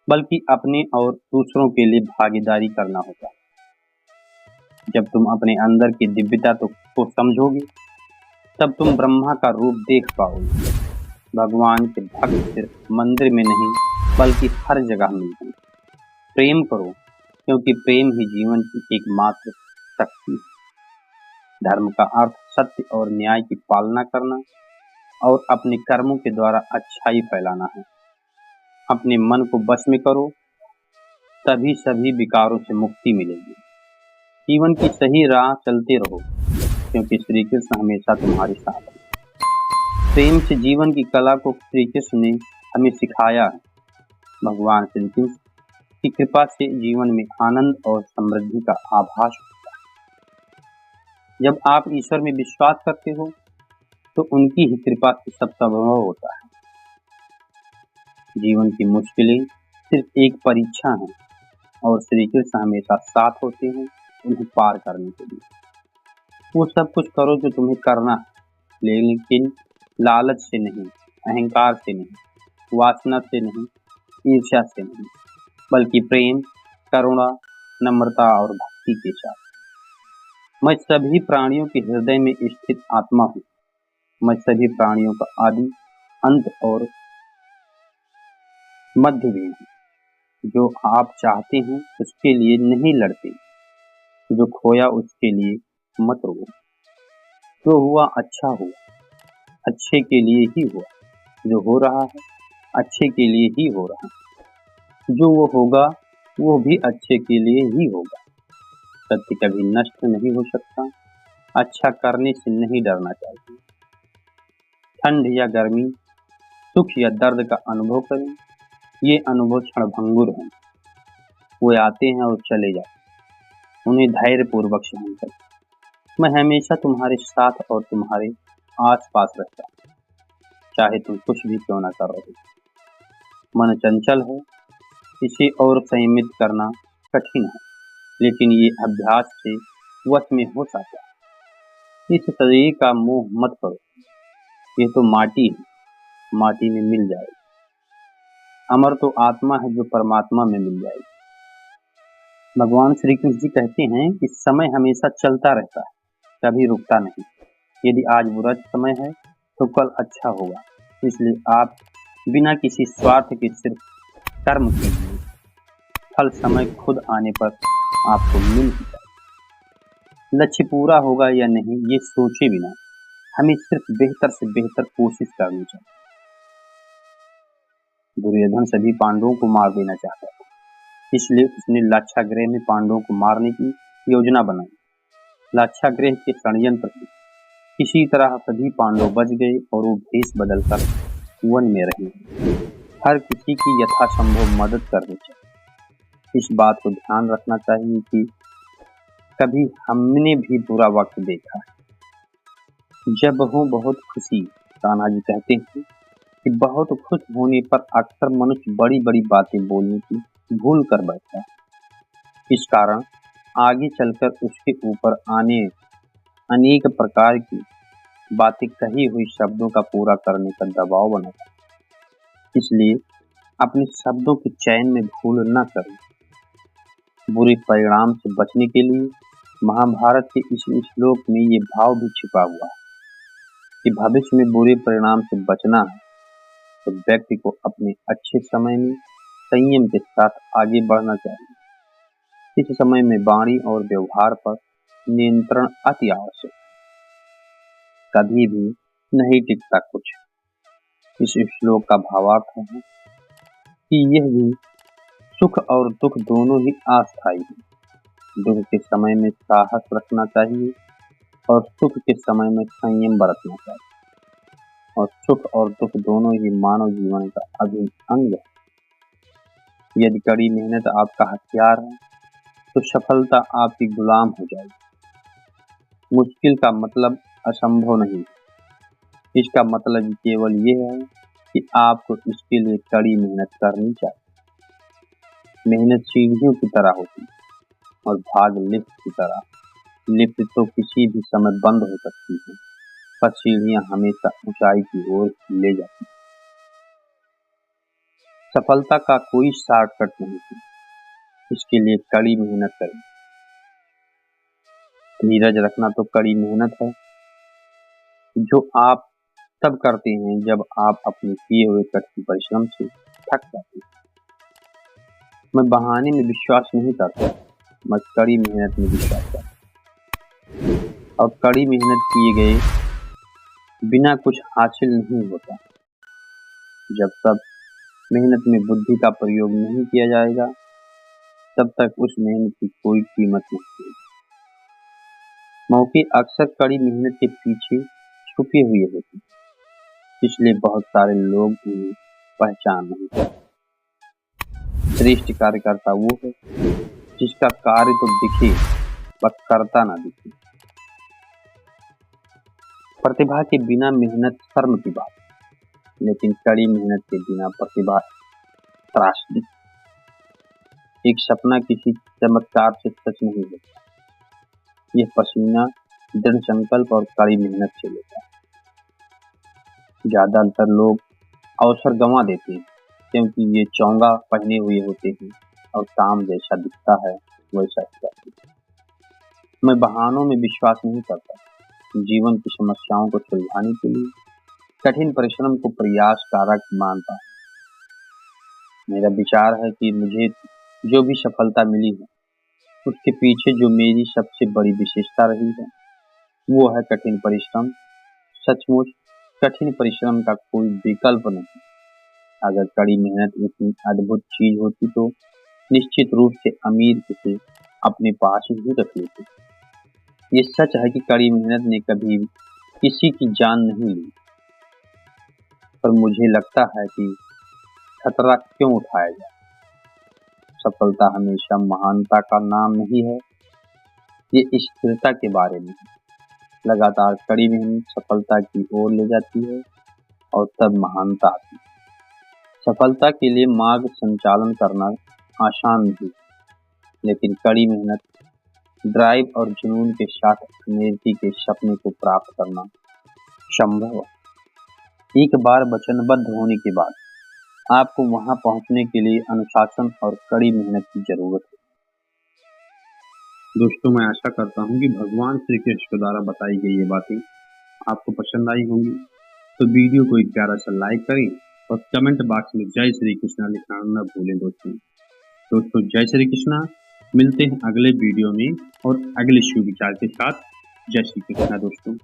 बल्कि अपने और दूसरों के लिए भागीदारी करना होता है। जब तुम अपने अंदर की दिव्यता को समझोगे, तब तुम ब्रह्मा का रूप देख पाओगे। भगवान के भक्त सिर्फ मंदिर में नहीं बल्कि हर जगह मिलते हैं। प्रेम करो, क्योंकि प्रेम ही जीवन की एकमात्र शक्ति है। धर्म का अर्थ सत्य और न्याय की पालना करना और अपने कर्मों के द्वारा अच्छाई फैलाना है। अपने मन को बस में करो, तभी सभी विकारों से मुक्ति मिलेगी। जीवन की सही राह चलते रहो, क्योंकि श्री कृष्ण हमेशा तुम्हारे साथ है। प्रेम से जीवन की कला को श्री कृष्ण ने हमें सिखाया है। भगवान श्री कृष्ण की कृपा से जीवन में आनंद और समृद्धि का आभास होता है। जब आप ईश्वर में विश्वास करते हो तो उनकी ही कृपा से सब संभव होता है। जीवन की मुश्किलें सिर्फ एक परीक्षा है और श्री कृष्ण हमेशा साथ होते हैं उन्हें पार करने के लिए। वो सब कुछ करो जो तुम्हें करना है, लेकिन लालच से नहीं, अहंकार से नहीं, वासना से नहीं, ईर्ष्या से नहीं, बल्कि प्रेम, करुणा, नम्रता और भक्ति के साथ। मैं सभी प्राणियों के हृदय में स्थित आत्मा हूँ। मैं सभी प्राणियों का आदि, अंत और मध्य भी हूँ। जो आप चाहते हैं उसके लिए नहीं लड़ते, जो खोया उसके लिए मत रो। जो हुआ अच्छा हुआ, अच्छे के लिए ही हुआ। जो हो रहा है अच्छे के लिए ही हो रहा है। जो वो होगा वो भी अच्छे के लिए ही होगा। सत्य कभी नष्ट नहीं हो सकता। अच्छा करने से नहीं डरना चाहिए। ठंड या गर्मी, सुख या दर्द का अनुभव करें। ये अनुभव क्षणभंगुर हैं। वे आते हैं और चले जाते हैं। उन्हें धैर्यपूर्वक सहन करें। मैं हमेशा तुम्हारे साथ और तुम्हारे आस पास रहता हूँ, चाहे तुम कुछ भी क्यों ना कर रहे हो। मन चंचल है, इसे और संयमित करना कठिन है, लेकिन ये अभ्यास से वश में हो सकता है। इस शरीर का मोह मत करो। ये तो माटी है, माटी में मिल जाएगी। अमर तो आत्मा है जो परमात्मा में मिल जाएगी। भगवान श्री कृष्ण जी कहते हैं कि समय हमेशा चलता रहता है, कभी रुकता नहीं। यदि आज बुरा समय है तो कल अच्छा होगा। इसलिए आप बिना किसी स्वार्थ के सिर्फ कर्म कीजिए। फल समय खुद आने पर आपको मिल ही जाए। लक्ष्य पूरा होगा या नहीं ये सोचे बिना हमें सिर्फ बेहतर से बेहतर कोशिश करनी चाहिए। दुर्योधन सभी पांडवों को मार देना चाहता था, इसलिए उसने लाक्षागृह में पांडवों को मारने की योजना बनाई। लाक्षागृह के षड्यंत्र से किसी तरह सभी पांडव बच गए और वो भेष बदलकर वन में रहे। हर किसी की यथासंभव मदद करनी चाहिए। इस बात को ध्यान रखना चाहिए कि कभी हमने भी बुरा वक्त देखा है। जब हो बहुत खुशी, कान्हा जी कहते हैं कि बहुत खुश होने पर अक्सर मनुष्य बड़ी बड़ी बातें बोलने की भूल कर बैठता है। इस कारण आगे चलकर उसके ऊपर आने अनेक प्रकार की बातें कही हुई शब्दों का पूरा करने का दबाव बनाता है। इसलिए अपने शब्दों के चयन में भूल न करें। बुरे परिणाम से बचने के लिए महाभारत के इस श्लोक में ये भाव भी छिपा हुआ है कि भविष्य में बुरे परिणाम से बचना है तो व्यक्ति को अपने अच्छे समय में संयम के साथ आगे बढ़ना चाहिए। इस समय में वाणी और व्यवहार पर नियंत्रण अति आवश्यक है। कभी भी नहीं टिकता कुछ। इस श्लोक का भावार्थ है कि यह भी सुख और दुख दोनों ही अस्थायी है। दुख के समय में साहस रखना चाहिए और सुख के समय में संयम बरतना चाहिए। और सुख और दुख दोनों ही मानव जीवन का अभिन्न अंग है। यदि कड़ी मेहनत आपका हथियार है तो सफलता आपकी गुलाम हो जाएगी। मुश्किल का मतलब असंभव नहीं, इसका मतलब केवल यह है कि आपको इसके लिए कड़ी मेहनत करनी चाहिए। मेहनत सीढ़ियों की तरह होती है और भाग लिफ्ट की तरह। लिफ्ट तो किसी भी समय बंद हो सकती है, पर सीढ़ियां हमेशा ऊंचाई की ओर ले जाती हैं। सफलता का कोई शॉर्टकट नहीं है, इसके लिए कड़ी मेहनत करें। धीरज रखना तो कड़ी मेहनत है, जो आप तब करते हैं जब आप अपने किए हुए कठिन परिश्रम से थक जाते हैं। मैं बहाने में विश्वास नहीं करता, मैं कड़ी मेहनत में विश्वास करता। और कड़ी मेहनत किए गए बिना कुछ हासिल नहीं होता। जब तक मेहनत में बुद्धि का प्रयोग नहीं किया जाएगा तब तक उस मेहनत की कोई कीमत नहीं होगी। मौके अक्सर कड़ी मेहनत के पीछे छुपे हुए होते हैं, इसलिए बहुत सारे लोग उन्हें पहचान नहीं पाते। श्रेष्ठ कार्यकर्ता वो है जिसका कार्य तो दिखे पर करता ना दिखे। प्रतिभा के बिना मेहनत शर्म की बात, लेकिन कड़ी मेहनत के बिना प्रतिभा त्रासदी। एक सपना किसी चमत्कार से सच नहीं होता, यह पसीना, दृढ़ संकल्प और कड़ी मेहनत से होता है। ज्यादातर लोग अवसर गंवा देते हैं क्योंकि ये चोंगा पहने हुए होते हैं और काम जैसा दिखता है वैसा करते हैं। मैं बहानों में विश्वास नहीं करता। जीवन की समस्याओं को सुलझाने के लिए कठिन परिश्रम को प्रयास कारक मानता हूँ। मेरा विचार है कि मुझे जो भी सफलता मिली है उसके पीछे जो मेरी सबसे बड़ी विशेषता रही है वो है कठिन परिश्रम। सचमुच कठिन परिश्रम का कोई विकल्प नहीं। अगर कड़ी मेहनत इतनी अद्भुत चीज होती तो निश्चित रूप से अमीर इसे अपने पास ही रख लेते। ये सच है कि कड़ी मेहनत ने कभी किसी की जान नहीं ली, पर मुझे लगता है कि खतरा क्यों उठाया जाए। सफलता हमेशा महानता का नाम नहीं है, ये स्थिरता के बारे में है। लगातार कड़ी मेहनत सफलता की ओर ले जाती है और तब महानता आती है। सफलता के लिए मार्ग संचालन करना आसान नहीं, लेकिन कड़ी मेहनत, ड्राइव और जुनून के साथ अमेरिकी के सपने को प्राप्त करना संभव है। एक बार वचनबद्ध होने के बाद आपको वहां पहुंचने के लिए अनुशासन और कड़ी मेहनत की जरूरत है। दोस्तों, मैं आशा करता हूं कि भगवान श्री कृष्ण द्वारा बताई गई ये बातें आपको पसंद आई होंगी। तो वीडियो को एक प्यारा सा लाइक करें और कमेंट बॉक्स में जय श्री कृष्णा लिखना न भूलें। दोस्तों जय श्री कृष्णा। मिलते हैं अगले वीडियो में और अगले शुभ विचार के साथ। जय श्री कृष्णा दोस्तों।